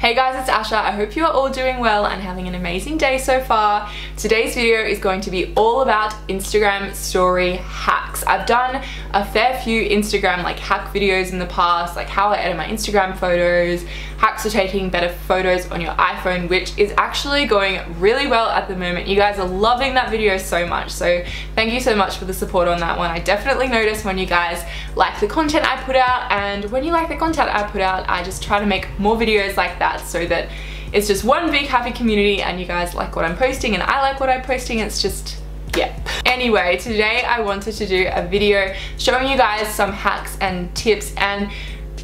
Hey guys, it's Asha. I hope you are all doing well and having an amazing day so far. Today's video is going to be all about Instagram story hacks. I've done a fair few Instagram hack videos in the past, like how I edit my Instagram photos, hacks for taking better photos on your iPhone, which is actually going really well at the moment. You guys are loving that video so much, so thank you so much for the support on that one. I definitely notice when you guys like the content I put out, and when you like the content I put out, I just try to make more videos like that so that it's just one big happy community and you guys like what I'm posting and I like what I'm posting. It's just, yeah. Anyway, today I wanted to do a video showing you guys some hacks and tips and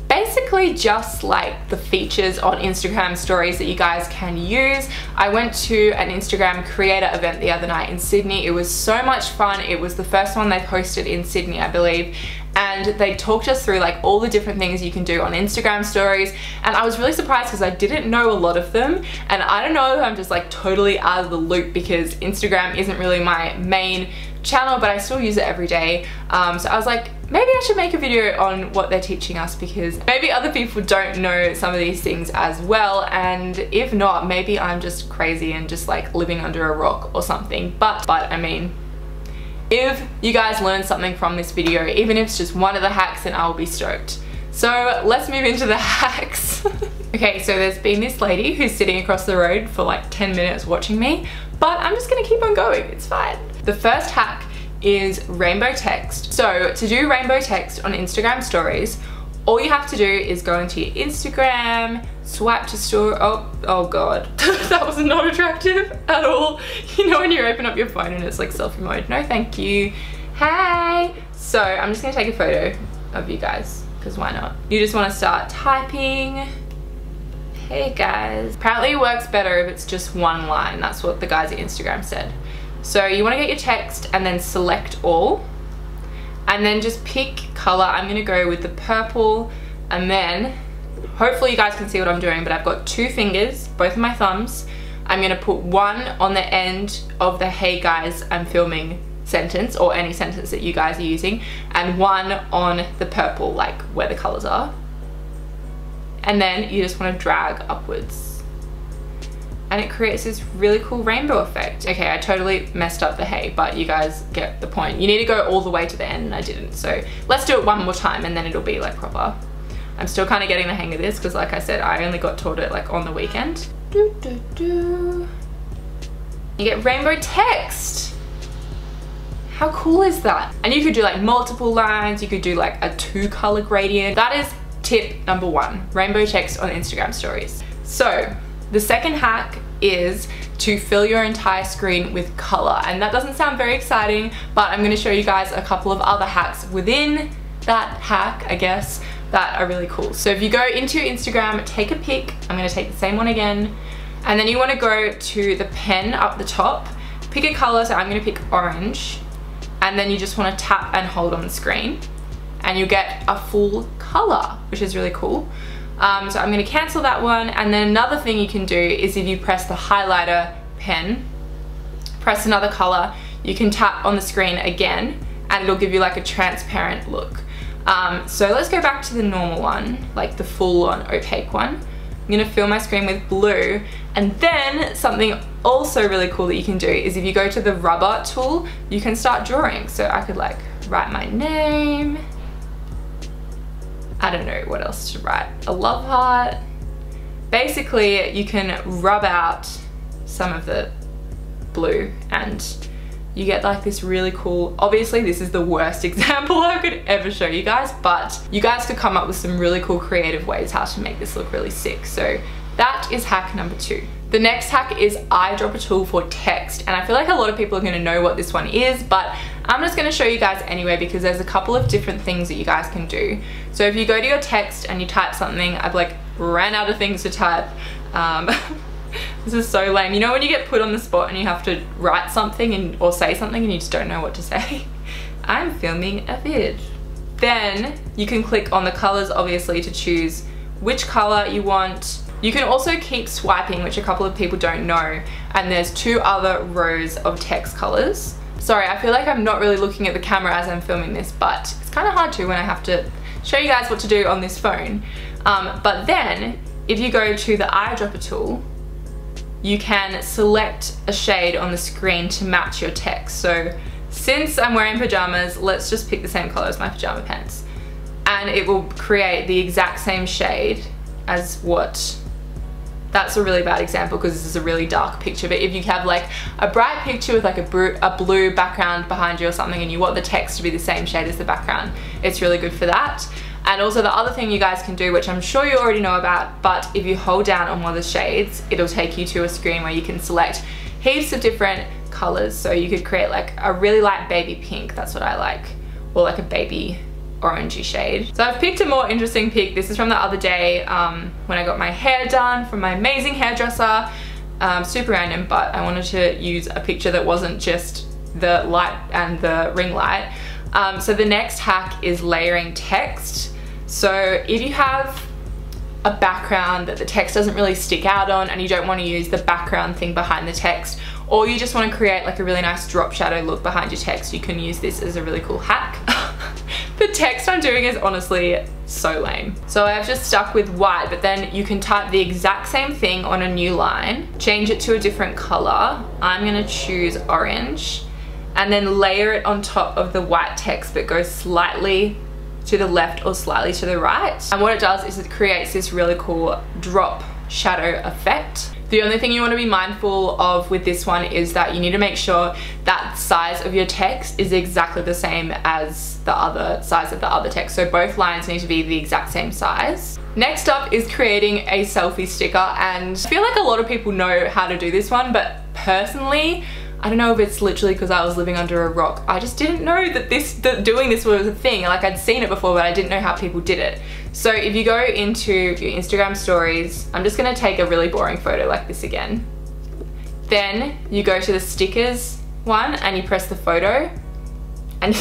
basically just like the features on Instagram stories that you guys can use. I went to an Instagram creator event the other night in Sydney. It was so much fun. It was the first one they've hosted in Sydney, I believe. And they talked us through like all the different things you can do on Instagram stories, and I was really surprised because I didn't know a lot of them, and I don't know if I'm just like totally out of the loop because Instagram isn't really my main channel, but I still use it every day. So I was like, maybe I should make a video on what they're teaching us because maybe other people don't know some of these things as well, and if not, maybe I'm just crazy and just like living under a rock or something. But I mean, if you guys learned something from this video, even if it's just one of the hacks, then I'll be stoked. So let's move into the hacks. Okay, so there's been this lady who's sitting across the road for like 10 minutes watching me, but I'm just gonna keep on going, it's fine. The first hack is rainbow text. So to do rainbow text on Instagram stories, all you have to do is go into your Instagram, swipe to story. Oh god, that was not attractive at all. You know when you open up your phone and it's like selfie mode? No thank you. Hey! So I'm just gonna take a photo of you guys, because why not? You just wanna start typing. Hey guys. Apparently it works better if it's just one line. That's what the guys at Instagram said. So you wanna get your text and then select all. And then just pick color. I'm gonna go with the purple, and then hopefully you guys can see what I'm doing, but I've got two fingers, both of my thumbs. I'm gonna put one on the end of the hey guys I'm filming sentence, or any sentence that you guys are using, and one on the purple, like where the colors are. And then you just wanna drag upwards. And it creates this really cool rainbow effect. Okay, I totally messed up the hey, but you guys get the point. You need to go all the way to the end and I didn't. So let's do it one more time and then it'll be like proper. I'm still kind of getting the hang of this because like I said, I only got taught it like on the weekend. You get rainbow text. How cool is that? And you could do like multiple lines. You could do like a 2-color gradient. That is tip number 1, rainbow text on Instagram stories. So the second hack is to fill your entire screen with color, and that doesn't sound very exciting, but I'm going to show you guys a couple of other hacks within that hack, I guess, that are really cool. So if you go into your Instagram, take a pic. I'm going to take the same one again, and then you want to go to the pen up the top, pick a color. So I'm going to pick orange, and then you just want to tap and hold on the screen and you get a full color, which is really cool. So I'm going to cancel that one, and then another thing you can do is if you press the highlighter pen, press another color, you can tap on the screen again and it'll give you like a transparent look. So let's go back to the normal one, like the full on opaque one. I'm going to fill my screen with blue, and then something also really cool that you can do is if you go to the rubber tool, you can start drawing. So I could like write my name. I don't know what else to write. A love heart. Basically, you can rub out some of the blue and you get like this really cool, obviously this is the worst example I could ever show you guys, but you guys could come up with some really cool creative ways how to make this look really sick. So that is hack number 2. The next hack is Eyedropper tool for text, and I feel like a lot of people are going to know what this one is, but I'm just going to show you guys anyway because there's a couple of different things that you guys can do. So if you go to your text and you type something, I've like ran out of things to type. This is so lame. You know when you get put on the spot and you have to write something or say something and you just don't know what to say? I'm filming a vid. Then you can click on the colors obviously to choose which color you want. You can also keep swiping, which a couple of people don't know, and there's 2 other rows of text colors. Sorry, I feel like I'm not really looking at the camera as I'm filming this, but it's kind of hard to when I have to show you guys what to do on this phone. But then if you go to the eyedropper tool, you can select a shade on the screen to match your text. So since I'm wearing pajamas, let's just pick the same color as my pajama pants. And it will create the exact same shade as what, that's a really bad example because this is a really dark picture, but if you have like a bright picture with like a blue background behind you or something and you want the text to be the same shade as the background, it's really good for that. And also the other thing you guys can do, which I'm sure you already know about, but if you hold down on one of the shades, it'll take you to a screen where you can select heaps of different colors. So you could create like a really light baby pink, that's what I like, or like a baby orangey shade. So I've picked a more interesting pic. This is from the other day when I got my hair done from my amazing hairdresser. Super random, but I wanted to use a picture that wasn't just the light and the ring light. So the next hack is layering text. So if you have a background that the text doesn't really stick out on and you don't want to use the background thing behind the text, or you just want to create like a really nice drop shadow look behind your text, you can use this as a really cool hack. The text I'm doing is honestly so lame. So I've just stuck with white, but then you can type the exact same thing on a new line, change it to a different color. I'm gonna choose orange, and then layer it on top of the white text, but go slightly to the left or slightly to the right. And what it does is it creates this really cool drop shadow effect. The only thing you want to be mindful of with this one is that you need to make sure that size of your text is exactly the same as the other size of the other text. So both lines need to be the exact same size. Next up is creating a selfie sticker, and I feel like a lot of people know how to do this one, but personally, I don't know if it's literally because I was living under a rock. I just didn't know that doing this was a thing. Like, I'd seen it before, but I didn't know how people did it. So if you go into your Instagram stories, I'm just gonna take a really boring photo like this again. Then you go to the stickers one and you press the photo, and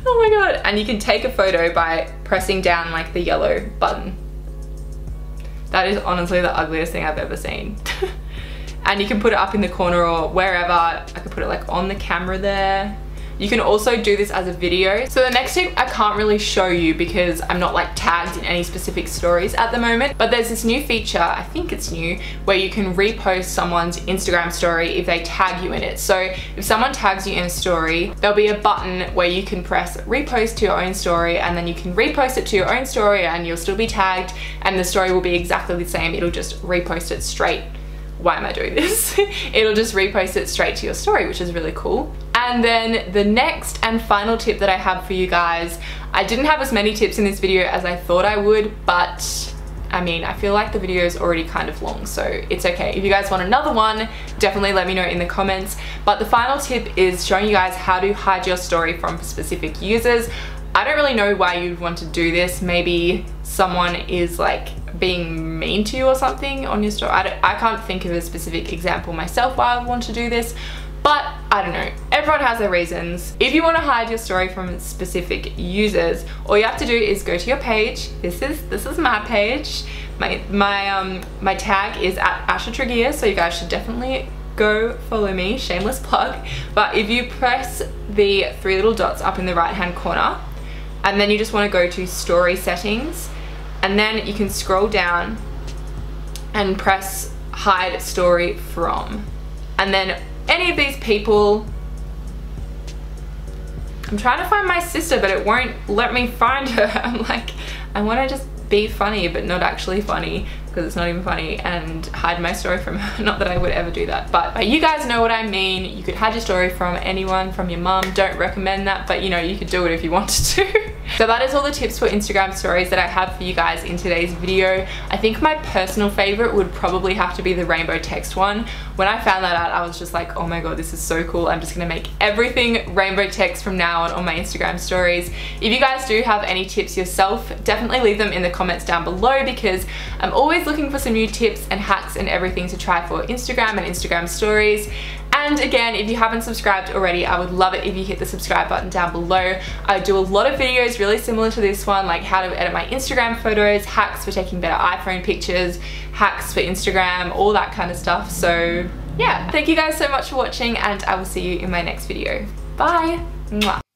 oh my god, and you can take a photo by pressing down like the yellow button. That is honestly the ugliest thing I've ever seen. And you can put it up in the corner or wherever. I could put it like on the camera there. You can also do this as a video. So the next tip I can't really show you because I'm not like tagged in any specific stories at the moment, but there's this new feature, I think it's new, where you can repost someone's Instagram story if they tag you in it. So if someone tags you in a story, there'll be a button where you can press repost to your own story, and then you can repost it to your own story and you'll still be tagged and the story will be exactly the same. It'll just repost it straight. Why am I doing this? It'll just repost it straight to your story, which is really cool. And then the next and final tip that I have for you guys, I didn't have as many tips in this video as I thought I would, but I mean, I feel like the video is already kind of long, so it's okay. If you guys want another one, definitely let me know in the comments. But the final tip is showing you guys how to hide your story from specific users. I don't really know why you'd want to do this. Maybe someone is like being mean to you or something on your story. I can't think of a specific example myself why I would want to do this, but I don't know. Everyone has their reasons. If you want to hide your story from specific users, all you have to do is go to your page. This is my page. My tag is at Asha Tregear, so you guys should definitely go follow me, shameless plug. But if you press the three little dots up in the right hand corner, and then you just want to go to story settings, and then you can scroll down and press hide story from. And then any of these people, I'm trying to find my sister, but it won't let me find her. I'm like, I want to just be funny, but not actually funny, because it's not even funny, and hide my story from her. Not that I would ever do that, but you guys know what I mean. You could hide your story from anyone, from your mum. Don't recommend that, but you know, you could do it if you wanted to. So that is all the tips for Instagram stories that I have for you guys in today's video. I think my personal favorite would probably have to be the rainbow text one. When I found that out, I was just like, oh my god, this is so cool. I'm just gonna make everything rainbow text from now on my Instagram stories. If you guys do have any tips yourself, definitely leave them in the comments down below, because I'm always looking for some new tips and hacks and everything to try for Instagram and Instagram stories. And again, if you haven't subscribed already, I would love it if you hit the subscribe button down below. I do a lot of videos really similar to this one, like how to edit my Instagram photos, hacks for taking better iPhone pictures, hacks for Instagram, all that kind of stuff. So yeah, thank you guys so much for watching, and I will see you in my next video. Bye! Mwah.